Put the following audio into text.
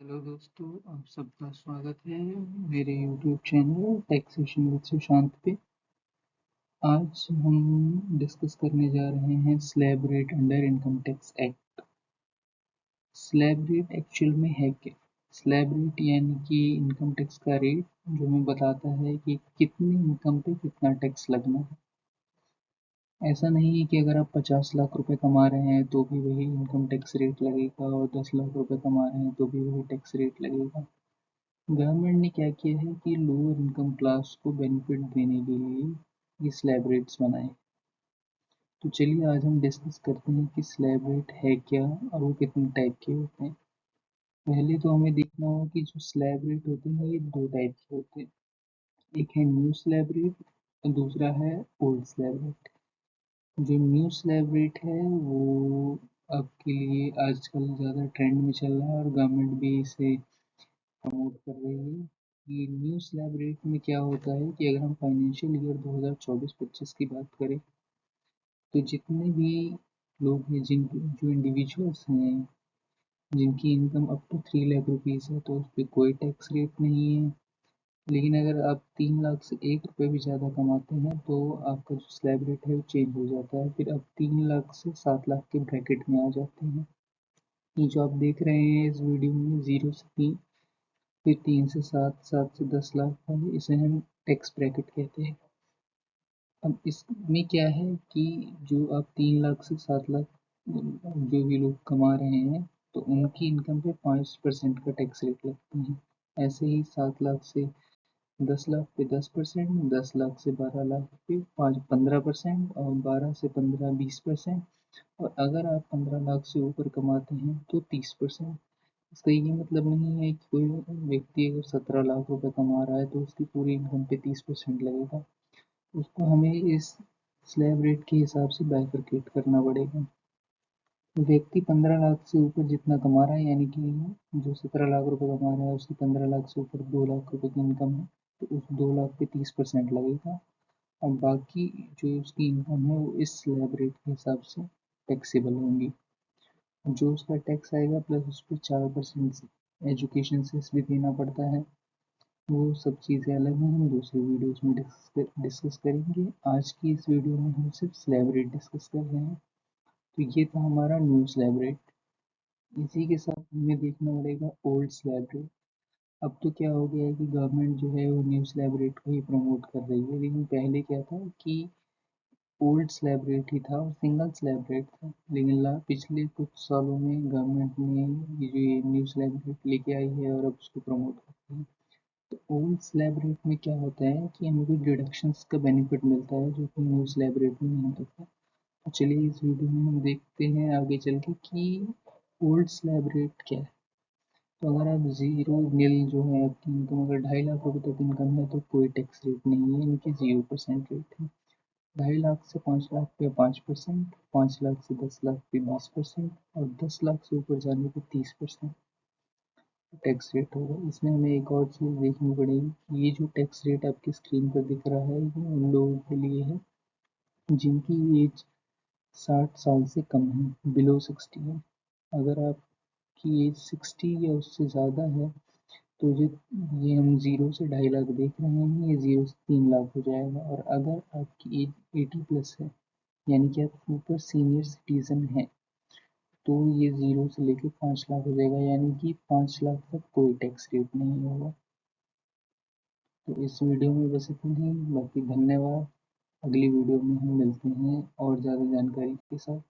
Hello दोस्तों, आप सबका स्वागत है मेरे YouTube channel taxation with Sushant पे। आज हम डिस्कस करने जा रहे हैं slab rate under income tax act. Slab rate actual में है क्या? स्लैब रेट यानी कि इनकम टैक्स का रेट जो हमें बताता है कि कितनी इनकम पे कितना टैक्स लगना है। ऐसा नहीं है कि अगर आप 50 लाख रुपए कमा रहे हैं तो भी वही इनकम टैक्स रेट लगेगा और 10 लाख रुपए कमा रहे हैं तो भी वही टैक्स रेट लगेगा। गवर्नमेंट ने क्या किया है कि लोअर इनकम क्लास को बेनिफिट देने के लिए ये स्लैब रेट्स बनाए। तो चलिए आज हम डिस्कस करते हैं कि स्लैब रेट है क्या और वो कितने टाइप के होते हैं। पहले तो हमें देखना होगा कि जो स्लैब रेट होते हैं ये दो टाइप के होते हैं। एक है न्यू स्लैब रेट और दूसरा है ओल्ड स्लैब रेट। जो न्यू स्लैब रेट है वो आपके लिए आजकल ज़्यादा ट्रेंड में चल रहा है और गवर्नमेंट भी इसे प्रमोट कर रही है। ये न्यू स्लैब रेट में क्या होता है कि अगर हम फाइनेंशियल ईयर 2024-25 की बात करें तो जितने भी लोग हैं जो इंडिविजुअल्स हैं जिनकी income up to 3 lakh rupees है तो उस पर कोई टैक्स रेट नहीं है। लेकिन अगर आप 3 लाख से 1 रुपये भी ज़्यादा कमाते हैं तो आपका जो स्लैब रेट है वो चेंज हो जाता है, फिर आप 3 लाख से 7 लाख के ब्रैकेट में आ जाते हैं। ये जो आप देख रहे हैं इस वीडियो में 0 से 3, फिर 3 से 7, 7 से 10 लाख का है, इसे हम टैक्स ब्रैकेट कहते हैं। अब इसमें क्या है कि जो आप 3 लाख से 7 लाख जो भी लोग कमा रहे हैं तो उनकी इनकम पे 5% का टैक्स रेट लगता है। ऐसे ही 7 लाख से 10 लाख पे 10%, 10 लाख से 12 लाख पे 15%, और 12 से 15 20%, और अगर आप 15 लाख से ऊपर कमाते हैं तो 30%। इसका ये मतलब नहीं है कि कोई व्यक्ति अगर 17 लाख रुपए कमा रहा है तो उसकी पूरी इनकम पे 30% लगेगा। उसको हमें इस स्लैब रेट के हिसाब से बाइफरकेट करना पड़ेगा। व्यक्ति 15 लाख से ऊपर जितना कमा रहा है, यानी कि जो 17 लाख रुपए कमा रहा है उसकी 15 लाख से ऊपर 2 लाख रुपए की इनकम है तो उस 2 लाख पे 30% लगेगा। और बाकी जो उसकी इनकम है वो इस स्लैब रेट के हिसाब से टैक्सेबल होंगी। जो उसका टैक्स आएगा प्लस उस पर 4% एजुकेशन सेस भी देना पड़ता है। वो सब चीज़ें अलग हैं, हम दूसरी वीडियोस में डिस्कस करेंगे। आज की इस वीडियो में हम सिर्फ स्लैब रेट डिस्कस कर रहे हैं। तो ये था हमारा न्यू स्लैब रेट। इसी के साथ हमें देखना पड़ेगा ओल्ड स्लैब रेट। अब तो क्या हो गया है कि गवर्नमेंट जो है वो न्यू स्लैब रेट को ही प्रमोट कर रही है, लेकिन पहले क्या था कि ओल्ड स्लैब रेट ही था और सिंगल स्लैब रेट था। लेकिन पिछले कुछ सालों में गवर्नमेंट ने ये न्यू स्लैब रेट लेके आई है और अब उसको प्रमोट कर रही है। तो ओल्ड स्लैब रेट में क्या होता है कि हमें कुछ डिडक्शंस का बेनिफिट मिलता है जो कि न्यू स्लैब रेट में नहीं होता। तो चलिए इस वीडियो में हम देखते हैं आगे चल के कि ओल्ड स्लैब रेट क्या है। तो अगर आप जीरो नील जो है आपकी इनकम अगर 2.5 लाख रुपए तक इनकम है तो कोई टैक्स रेट नहीं है, यानी कि 0% रेट है। 2.5 लाख से 5 लाख पे 5%, 5 लाख से 10 लाख पे 20%, और 10 लाख से ऊपर जाने पे 30% टैक्स रेट होगा। इसमें हमें एक और चीज़ देखनी पड़ेगी कि ये जो टैक्स रेट आपकी स्क्रीन पर दिख रहा है ये उन लोगों के लिए है जिनकी एज 60 साल से कम है, बिलो 60 है। अगर आपकी एज 60 या उससे ज़्यादा है तो ये हम 0 से 2.5 लाख देख रहे हैं, ये 0 से 3 लाख हो जाएगा। और अगर आपकी एज 80+ है, यानी कि आप सुपर सीनियर सिटीजन हैं, तो ये 0 से लेके 5 लाख हो जाएगा, यानी कि 5 लाख तक कोई टैक्स रेट नहीं होगा। तो इस वीडियो में बस इतना ही, बाकी धन्यवाद। अगली वीडियो में हम मिलते हैं और ज़्यादा जानकारी के साथ।